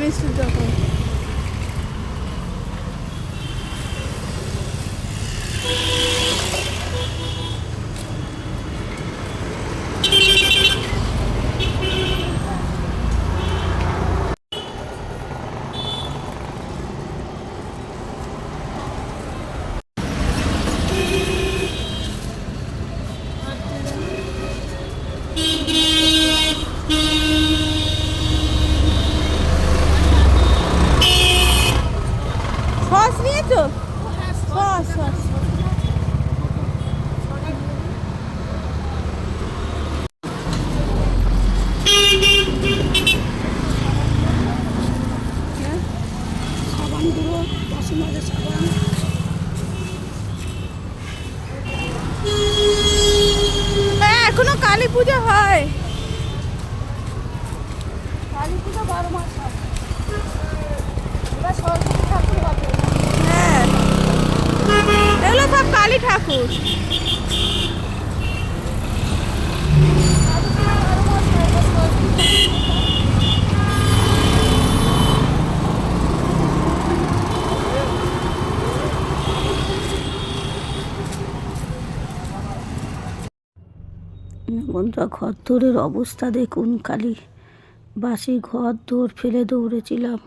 মিষ্টির দোকান। সস নিয়েছো? সস সস সাবান গুঁড়ো, বাসুমাজের সাবান। হ্যাঁ, এখনো কালী পুজো হয়। কালী পুজো 12 মাস হয়। এবার সরস্বতী ঠাকুর হবে। হ্যাঁ, এগুলো সব কালী ঠাকুর। কালী পুজো 12 মাস হয়, এবার সরস্বতী বন্ধুরা, ঘর দৌড়ের অবস্থা দেখুন। খালি বাসি ঘর দৌড় ফেলে দৌড়েছিলাম,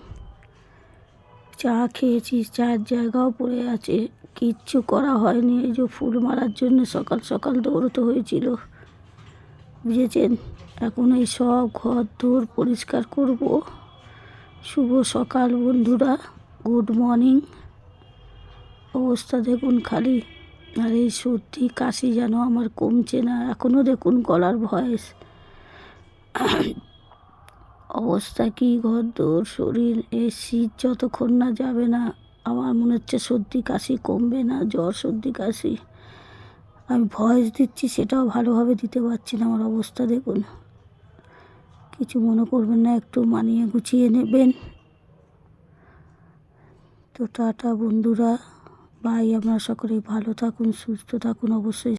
চা খেয়েছি, চার জায়গাও পড়ে আছে, কিচ্ছু করা হয়নি। এই যে ফুল মারার জন্য সকাল সকাল দৌড়তে হয়েছিল, বুঝেছেন। এখন এই সব ঘর দৌড় পরিষ্কার করব। শুভ সকাল বন্ধুরা, গুড মর্নিং। অবস্থা দেখুন খালি। আর এই সর্দি কাশি যেন আমার কমছে না, এখনও দেখুন গলার ভয়েস। অবস্থা কি ঘর দৌড় শরীর, এই শীত যতক্ষণ না যাবে না আমার মনে হচ্ছে সর্দি কাশি কমবে না। জ্বর সর্দি কাশি, আমি ভয়েস দিচ্ছি সেটাও ভালোভাবে দিতে পারছি না। আমার অবস্থা দেখুন, কিছু মনে করবেন না, একটু মানিয়ে গুছিয়ে নেবেন। তো টাটা বন্ধুরা, বাই। আপনারা সকলেই ভালো থাকুন, সুস্থ থাকুন অবশ্যই।